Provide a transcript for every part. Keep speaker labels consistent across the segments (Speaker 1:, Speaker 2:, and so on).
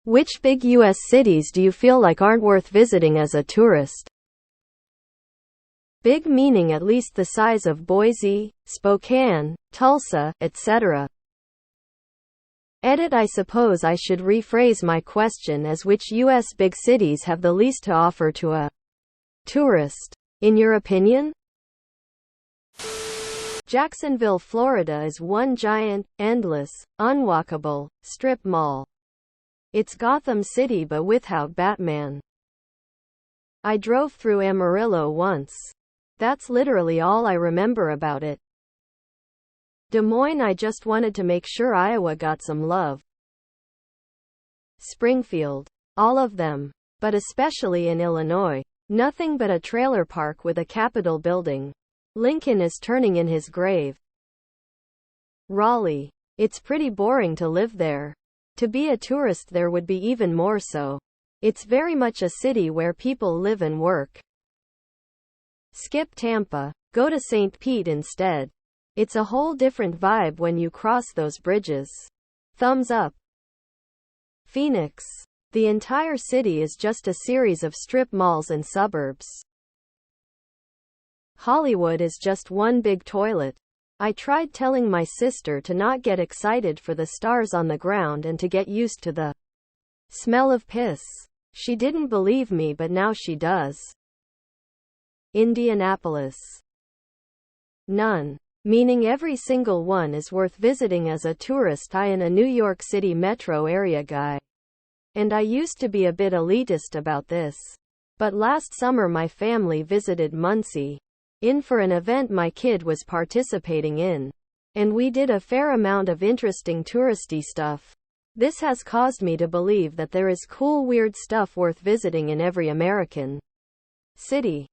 Speaker 1: Which big U.S. cities do you feel like aren't worth visiting as a tourist? Big meaning at least the size of Boise, Spokane, Tulsa, etc. Edit. I suppose I should rephrase my question as which U.S. big cities have the least to offer to a tourist, in your opinion? Jacksonville, Florida is one giant, endless, unwalkable, strip mall. It's Gotham City but without Batman. I drove through Amarillo once. That's literally all I remember about it. Des Moines. I just wanted to make sure Iowa got some love. Springfield. All of them. But especially in Illinois. Nothing but a trailer park with a Capitol building. Lincoln is turning in his grave. Raleigh. It's pretty boring to live there. To be a tourist there would be even more so. It's very much a city where people live and work. Skip Tampa. Go to St. Pete instead. It's a whole different vibe when you cross those bridges. Thumbs up. Phoenix. The entire city is just a series of strip malls and suburbs. Hollywood is just one big toilet. I tried telling my sister to not get excited for the stars on the ground and to get used to the smell of piss. She didn't believe me, but now she does. Indianapolis. None. Meaning every single one is worth visiting as a tourist. I am a New York City metro area guy. And I used to be a bit elitist about this. But last summer my family visited Muncie. In for an event my kid was participating in. And we did a fair amount of interesting touristy stuff. This has caused me to believe that there is cool weird stuff worth visiting in every American city.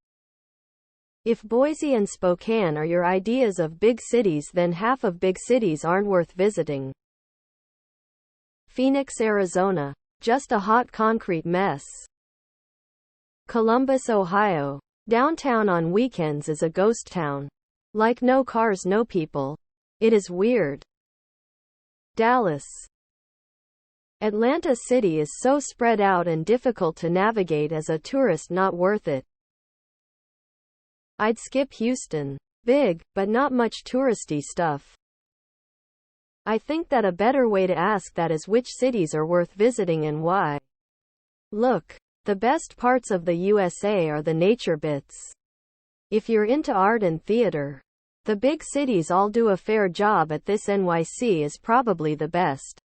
Speaker 1: If Boise and Spokane are your ideas of big cities, then half of big cities aren't worth visiting. Phoenix, Arizona. Just a hot concrete mess. Columbus, Ohio. Downtown on weekends is a ghost town. Like no cars, no people. It is weird. Dallas. Atlanta City is so spread out and difficult to navigate as a tourist, not worth it. I'd skip Houston. Big, but not much touristy stuff. I think that a better way to ask that is which cities are worth visiting and why. Look. The best parts of the USA are the nature bits. If you're into art and theater, the big cities all do a fair job at this. NYC is probably the best.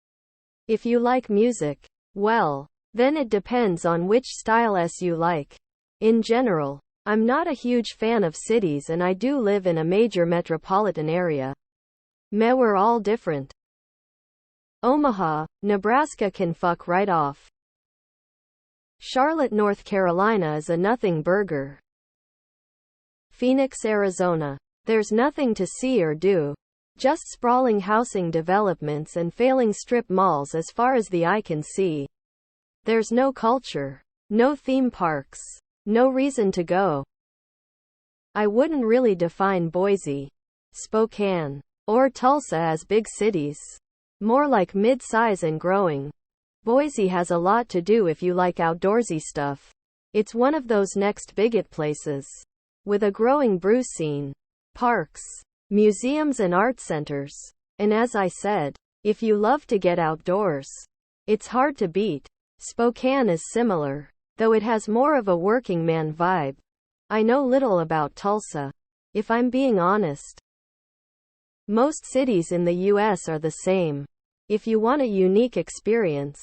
Speaker 1: If you like music, well, then it depends on which style you like. In general, I'm not a huge fan of cities and I do live in a major metropolitan area. We're all different. Omaha, Nebraska can fuck right off. Charlotte, North Carolina is a nothing burger. Phoenix, Arizona. There's nothing to see or do. Just sprawling housing developments and failing strip malls as far as the eye can see. There's no culture. No theme parks. No reason to go. I wouldn't really define Boise, Spokane, or Tulsa as big cities. More like mid-size and growing. Boise has a lot to do if you like outdoorsy stuff. It's one of those next bigot places. With a growing brew scene, parks, museums and art centers. And as I said, if you love to get outdoors, it's hard to beat. Spokane is similar, though it has more of a working man vibe. I know little about Tulsa, if I'm being honest. Most cities in the US are the same. If you want a unique experience,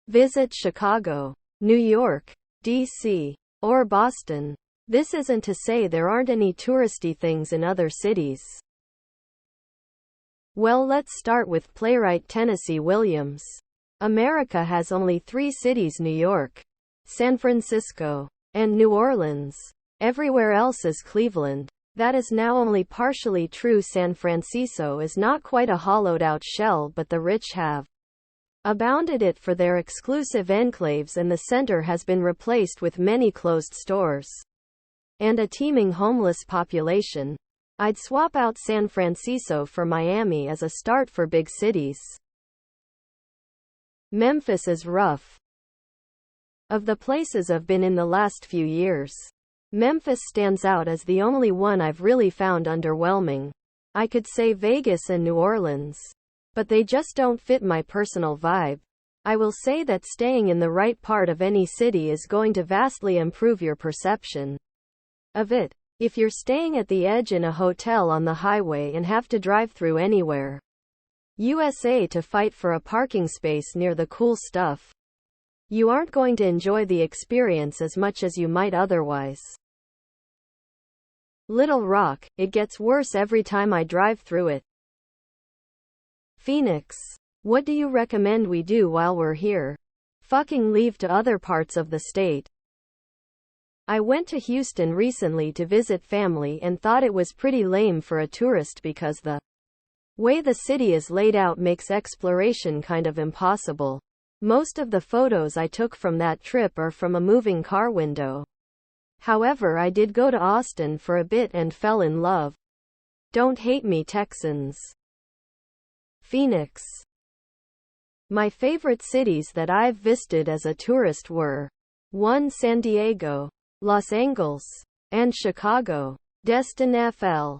Speaker 1: visit Chicago, New York, D.C., or Boston. This isn't to say there aren't any touristy things in other cities. Well, let's start with playwright Tennessee Williams. America has only 3 cities: New York, San Francisco, and New Orleans. Everywhere else is Cleveland. That is now only partially true. San Francisco is not quite a hollowed-out shell, but the rich have abounded it for their exclusive enclaves, and the center has been replaced with many closed stores and a teeming homeless population. I'd swap out San Francisco for Miami as a start for big cities. Memphis is rough. Of the places I've been in the last few years, Memphis stands out as the only one I've really found underwhelming. I could say Vegas and New Orleans, but they just don't fit my personal vibe. I will say that staying in the right part of any city is going to vastly improve your perception of it. If you're staying at the edge in a hotel on the highway and have to drive through anywhere USA to fight for a parking space near the cool stuff, you aren't going to enjoy the experience as much as you might otherwise. Little Rock, it gets worse every time I drive through it. Phoenix. What do you recommend we do while we're here? Fucking leave to other parts of the state. I went to Houston recently to visit family and thought it was pretty lame for a tourist because the way the city is laid out makes exploration kind of impossible. Most of the photos I took from that trip are from a moving car window. However, I did go to Austin for a bit and fell in love. Don't hate me, Texans. Phoenix. My favorite cities that I've visited as a tourist were 1. San Diego, Los Angeles, and Chicago. Destin FL.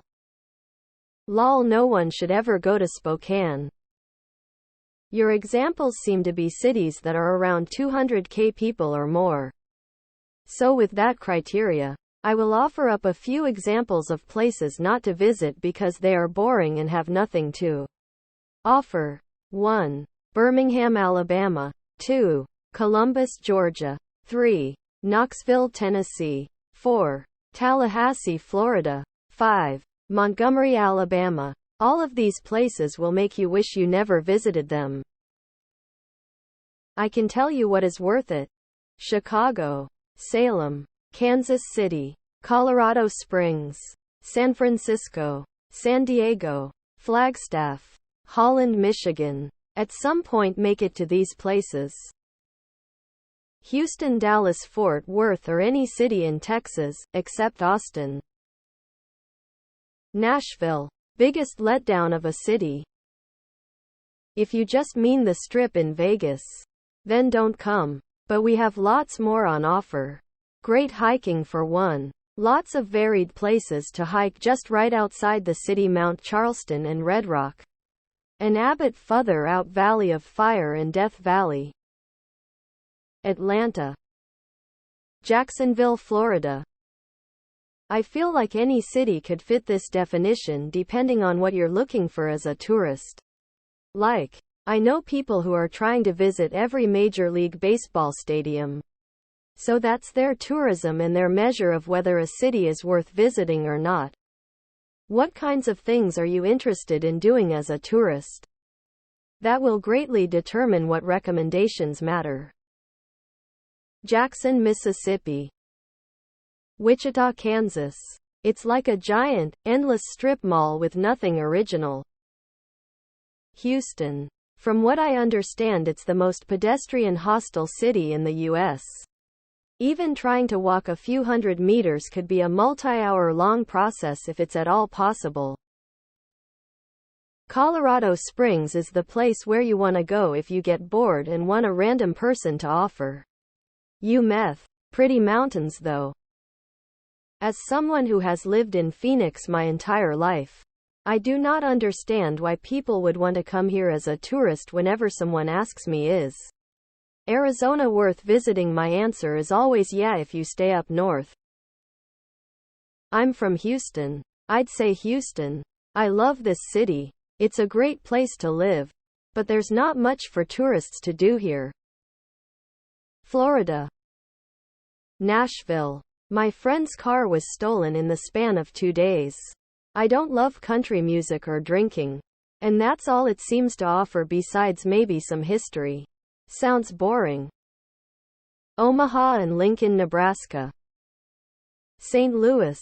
Speaker 1: Lol, no one should ever go to Spokane. Your examples seem to be cities that are around 200k people or more. So with that criteria, I will offer up a few examples of places not to visit because they are boring and have nothing to offer. 1. Birmingham, Alabama. 2. Columbus, Georgia. 3. Knoxville, Tennessee. 4. Tallahassee, Florida. 5. Montgomery, Alabama. All of these places will make you wish you never visited them. I can tell you what is worth it. Chicago, Salem, Kansas City, Colorado Springs, San Francisco, San Diego, Flagstaff, Holland, Michigan. At some point make it to these places. Houston, Dallas, Fort Worth, or any city in Texas, except Austin. Nashville. Biggest letdown of a city. If you just mean the Strip in Vegas, then don't come. But we have lots more on offer. Great hiking for one. Lots of varied places to hike just right outside the city: Mount Charleston and Red Rock. And Abbott further out, Valley of Fire and Death Valley. Atlanta. Jacksonville, Florida. I feel like any city could fit this definition depending on what you're looking for as a tourist. Like, I know people who are trying to visit every Major League Baseball stadium. So that's their tourism and their measure of whether a city is worth visiting or not. What kinds of things are you interested in doing as a tourist? That will greatly determine what recommendations matter. Jackson, Mississippi. Wichita, Kansas. It's like a giant, endless strip mall with nothing original. Houston. From what I understand, it's the most pedestrian hostile city in the U.S. Even trying to walk a few hundred meters could be a multi-hour long process if it's at all possible. Colorado Springs is the place where you want to go if you get bored and want a random person to offer you meth. Pretty mountains though. As someone who has lived in Phoenix my entire life, I do not understand why people would want to come here as a tourist whenever someone asks me, is Arizona worth visiting? My answer is always yeah, if you stay up north. I'm from Houston. I'd say Houston. I love this city. It's a great place to live. But there's not much for tourists to do here. Florida. Nashville. My friend's car was stolen in the span of 2 days. I don't love country music or drinking. And that's all it seems to offer besides maybe some history. Sounds boring. Omaha and Lincoln, Nebraska. St. Louis.